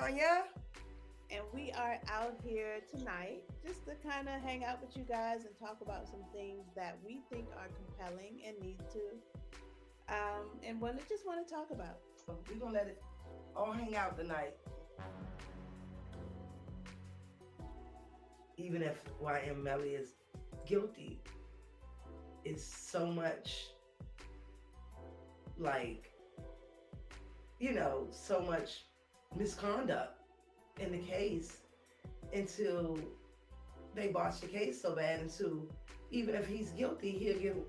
Tanya. And we are out here tonight just to kind of hang out with you guys and talk about some things that we think are compelling and need to, and just want to talk about. We're gonna let it all hang out tonight. Even if YNW Melly is guilty, it's so much like, so much misconduct in the case until they botch the case so bad until even if he's guilty,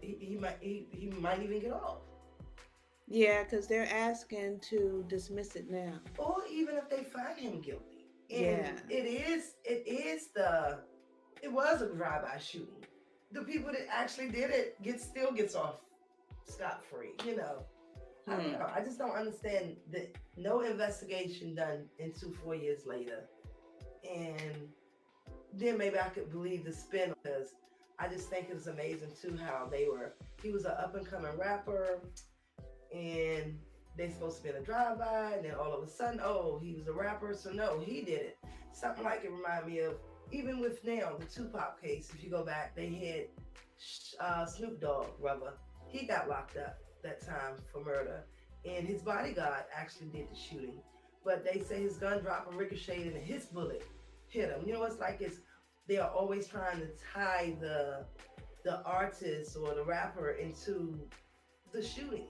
he might even get off. Yeah, because they're asking to dismiss it now. Or even if they find him guilty. And Yeah. it was a drive-by shooting. The people that actually did it still gets off scot-free, I don't know. I just don't understand that no investigation done into 4 years later. And then maybe I could believe the spin because I just think it was amazing too how he was an up and coming rapper and they supposed to be in a drive-by and then all of a sudden, oh, he was a rapper. So no, he did it. Something like it reminded me of, even with now, the Tupac case, if you go back, they had Snoop Dogg, brother. He got locked up that time for murder. And his bodyguard actually did the shooting. But they say his gun dropped and ricocheted and his bullet hit him. It's like they are always trying to tie the artist or the rapper into the shooting.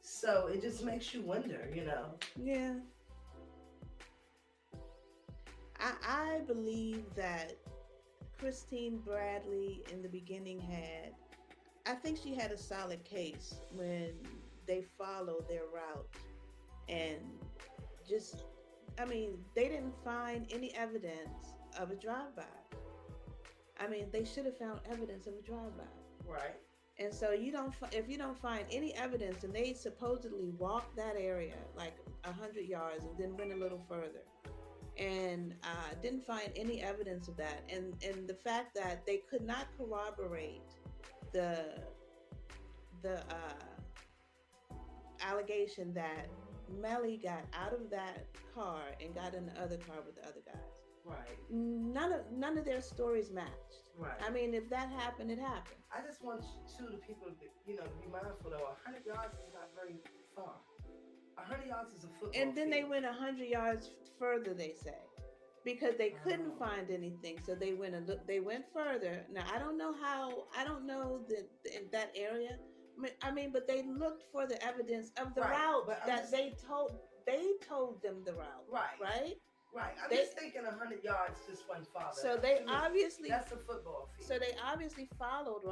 So it just makes you wonder, Yeah. I believe that Christine Bradley in the beginning I think she had a solid case when they followed their route and they didn't find any evidence of a drive-by. They should have found evidence of a drive-by. Right. And so if you don't find any evidence, and they supposedly walked that area like 100 yards and then went a little further, and didn't find any evidence of that, and the fact that they could not corroborate the allegation that Melly got out of that car and got in the other car with the other guys. Right. None of their stories matched. Right. If that happened, it happened. I just want the people to be mindful though. 100 yards is not very far. 100 yards is a football. And then field. they went 100 yards further, they say, because they couldn't find anything. So they went They went further. Now I don't know in that area. But they looked for the evidence of the route that they told them the route. Right. Right. Right. I'm just thinking 100 yards just went farther. So they obviously that's a football field. So they obviously followed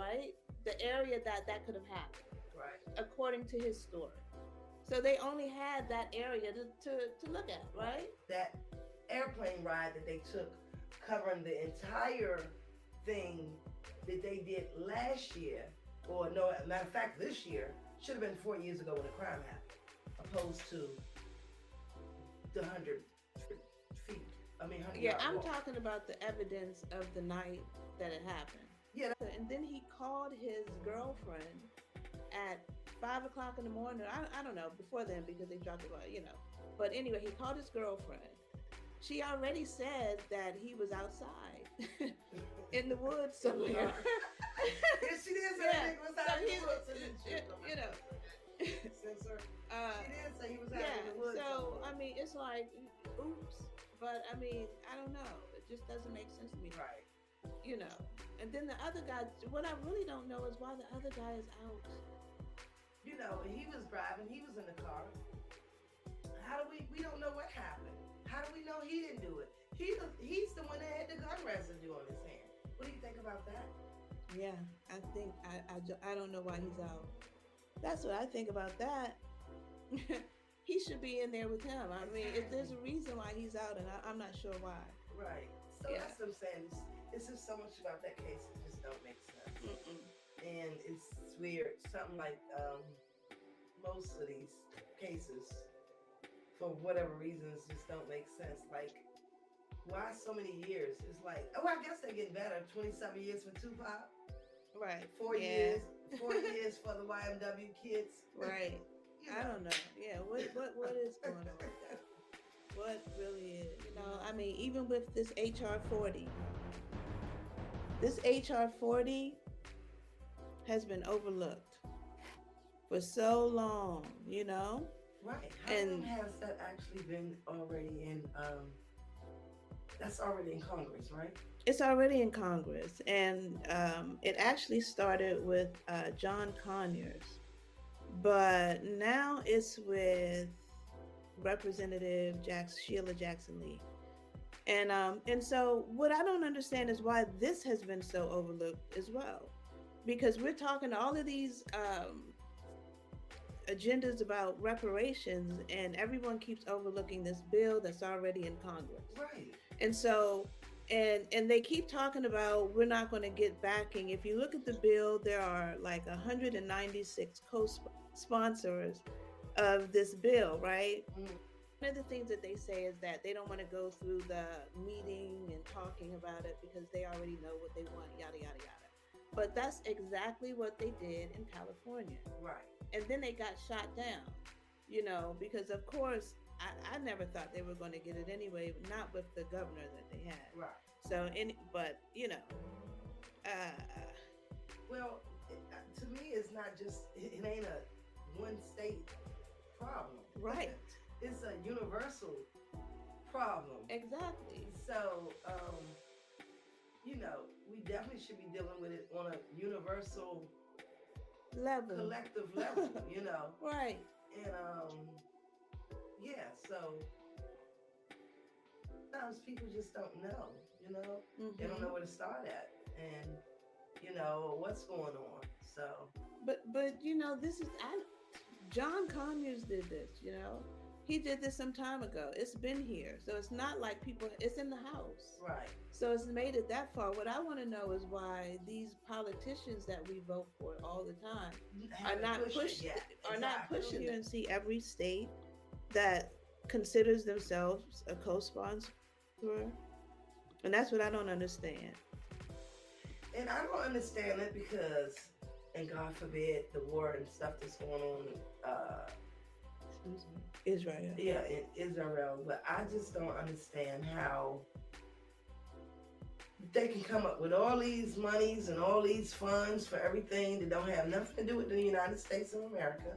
the area that could have happened. Right. According to his story. So they only had that area to look at, right? That airplane ride that they took covering the entire thing that they did last year, or no, matter of fact, this year, should have been 4 years ago when the crime happened, opposed to the 100 feet. 100 Yeah, I'm walk. talking about the evidence of the night that it happened. Yeah. And then he called his girlfriend at 5 o'clock in the morning. I don't know, before then, because they dropped it, But anyway, he called his girlfriend. She already said that he was outside in the woods somewhere. Yeah, she did say he was out in the woods. She did say he was out in the woods. So, it's like, oops. But, I don't know. It just doesn't make sense to me. Right. And then the other guy, what I really don't know is why the other guy is out. He was driving. He was in the car. How do we don't know what happened. How do we know he didn't do it? He's the one that had the gun residue on his hand. What do you think about that? Yeah, I think, I don't know why he's out. That's what I think about that. He should be in there with him. If there's a reason why he's out, and I'm not sure why. Right. So that's what I'm saying. It's just so much about that case that just don't make sense. Mm-mm. And it's weird. Something like most of these cases, for whatever reasons, just don't make sense. Like, why so many years? It's like, I guess they're getting better. 27 years for Tupac. Right. 4 years. 4 years for the YNW kids. Right. I don't know. Yeah. What is going on with that? What really is? I mean, even with this HR40, this HR40 has been overlooked for so long. Right. How long And has that actually been already in? That's already in Congress, right? it's already in Congress. And it actually started with John Conyers, but now it's with Representative Sheila Jackson Lee. And so what I don't understand is why this has been so overlooked as well, because we're talking all of these agendas about reparations, and everyone keeps overlooking this bill that's already in Congress. Right. And so, and they keep talking about we're not going to get backing. If you look at the bill, there are like 196 co-sponsors of this bill, right? Mm. One of the things that they say is that they don't want to go through the meeting and talking about it because they already know what they want, yada yada yada. But that's exactly what they did in California. Right. And then they got shot down, because of course I never thought they were going to get it anyway, not with the governor that they had. Right. So, but Well, to me, it's not just. It ain't a one state problem. right, It's a universal problem. exactly. So, we definitely should be dealing with it on a universal, Level. collective level. Right. And yeah. So sometimes people just don't know. They don't know where to start at, and what's going on. So, But this is John Conyers did this. He did this some time ago. It's been here, so it's not like people. It's in the house, right. so it's made it that far. What I want to know is why these politicians that we vote for all the time are not pushing. You and see every state that considers themselves a co-sponsor, and that's what I don't understand. And I don't understand it because, and God forbid, the war and stuff that's going on. Israel. Yeah, in Israel. But I just don't understand how they can come up with all these monies and all these funds for everything that don't have nothing to do with the United States of America.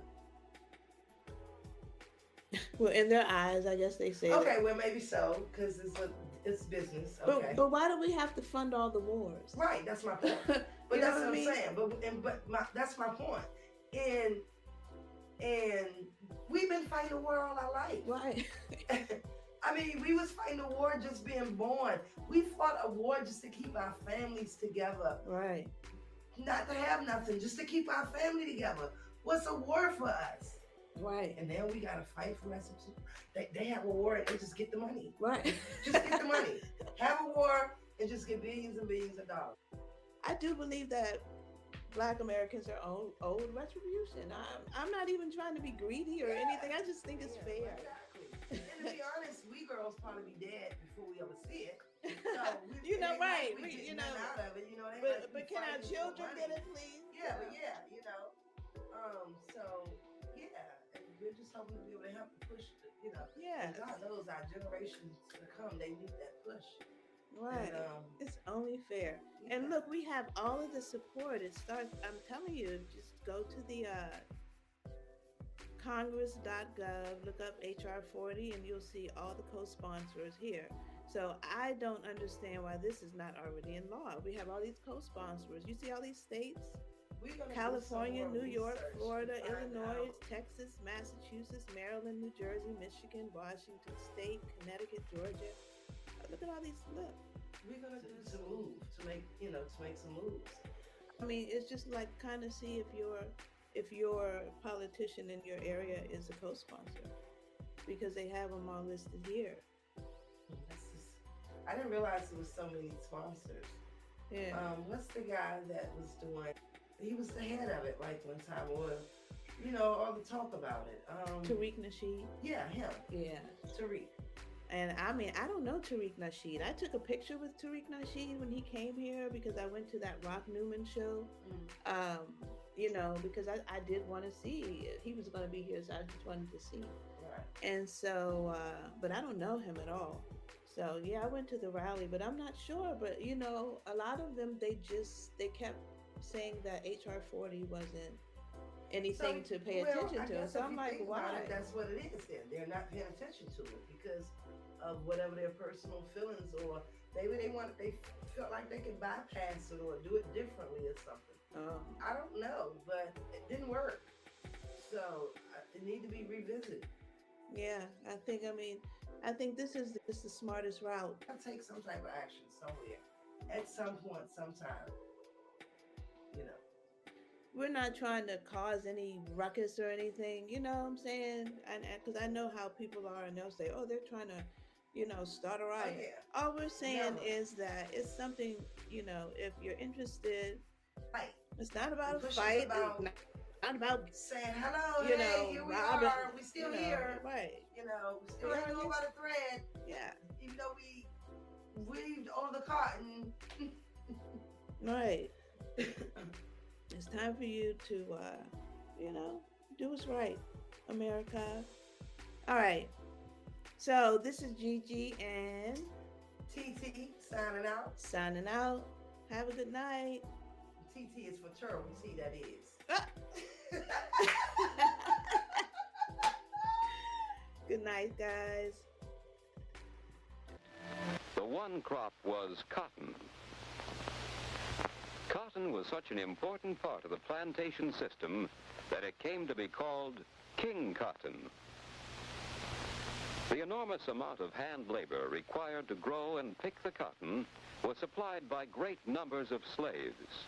Well, in their eyes, I guess they say. Okay, well, maybe so, because it's business. Okay. But why do we have to fund all the wars? Right, that's my point. But that's what I'm saying. That's my point. And we've been fighting the war all our life. Right. I mean, we was fighting the war just being born. We fought a war just to keep our families together. Right. Not to have nothing, just to keep our family together. What's a war for us? Right. And then we gotta fight for Massachusetts. They have a war and they just get the money. Right. Just get the money. Have a war and just get billions and billions of dollars. I do believe that Black Americans are owed retribution. I'm not even trying to be greedy or anything. I just think it's fair. Exactly. And to be honest, we girls probably be dead before we ever see it. So right. Out of it, but can our children get it, please? Yeah, but so and we're just hoping to be able to help push, Yeah. And God knows our generations to come, they need that push. Right. And, it's only fair. Yeah. And look, we have all of the support. It starts, I'm telling you, just go to the congress.gov, look up HR40, and you'll see all the co-sponsors here. So I don't understand why this is not already in law. We have all these co-sponsors. You see all these states? California, New York, Florida, Illinois, Texas, Massachusetts, Maryland, New Jersey, Michigan, Washington State, Connecticut, Georgia. Look at all these. Look, we're gonna do some moves to make some moves. I mean, it's just like kind of see if your politician in your area is a co-sponsor, because they have them all listed here. I didn't realize there was so many sponsors. Yeah. What's the guy that was doing? He was the head of it, like one time, or all the talk about it. Tariq Nasheed. Yeah, him. Yeah. Tariq. And I mean, I don't know Tariq Nasheed. I took a picture with Tariq Nasheed when he came here because I went to that Rock Newman show. You know, because I did want to see. He was going to be here, so I just wanted to see. Right. And so, but I don't know him at all. So yeah, I went to the rally, but I'm not sure. But you know, a lot of them, they kept saying that HR40 wasn't anything to pay attention to. So I'm like, why? That's what it is then. They're not paying attention to it because of whatever their personal feelings, or maybe they felt like they could bypass it or do it differently or something. I don't know, but it didn't work. So it needs to be revisited. Yeah, I think this is the smartest route. I'll take some type of action somewhere at some point, sometime. You know. We're not trying to cause any ruckus or anything, you know what I'm saying? And because I know how people are, and they'll say, oh, they're trying to, you know, start a riot. Oh, yeah. All we're saying is that it's something, you know, if you're interested, fight. It's not about a fight. It's not about saying hello. You hey, know, here we Robin, are. We still here. Right. You know, we still hanging on by the thread. Yeah. Even though we weaved all the cotton. Right. It's time for you to, you know, do what's right, America. All right. So this is Gigi and TT signing out. Signing out. Have a good night. TT is for Turtle. We see that is. Good night, guys. The one crop was cotton. Cotton was such an important part of the plantation system that it came to be called king cotton. The enormous amount of hand labor required to grow and pick the cotton was supplied by great numbers of slaves.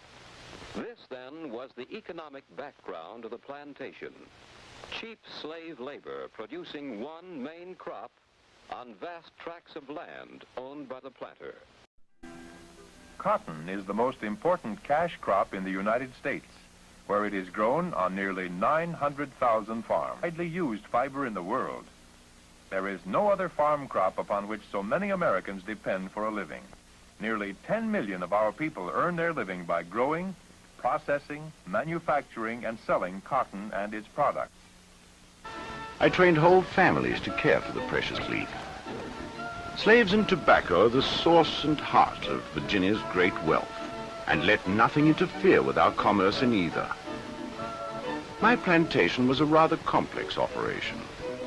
This, then, was the economic background of the plantation. Cheap slave labor producing one main crop on vast tracts of land owned by the planter. Cotton is the most important cash crop in the United States, where it is grown on nearly 900,000 farms. Widely used fiber in the world. There is no other farm crop upon which so many Americans depend for a living. Nearly 10 million of our people earn their living by growing, processing, manufacturing, and selling cotton and its products. I trained whole families to care for the precious leaf. Slaves and tobacco are the source and heart of Virginia's great wealth, and let nothing interfere with our commerce in either. My plantation was a rather complex operation,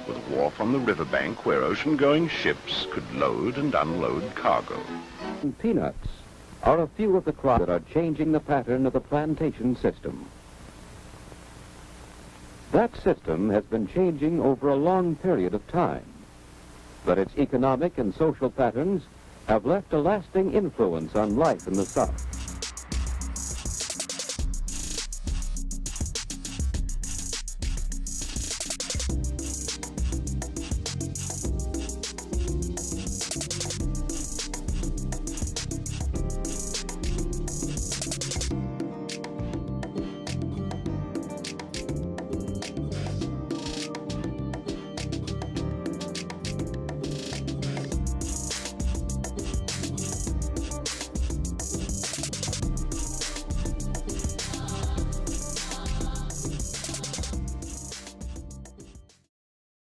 with a wharf on the riverbank where ocean-going ships could load and unload cargo. Peanuts are a few of the crops that are changing the pattern of the plantation system. That system has been changing over a long period of time, but its economic and social patterns have left a lasting influence on life in the South.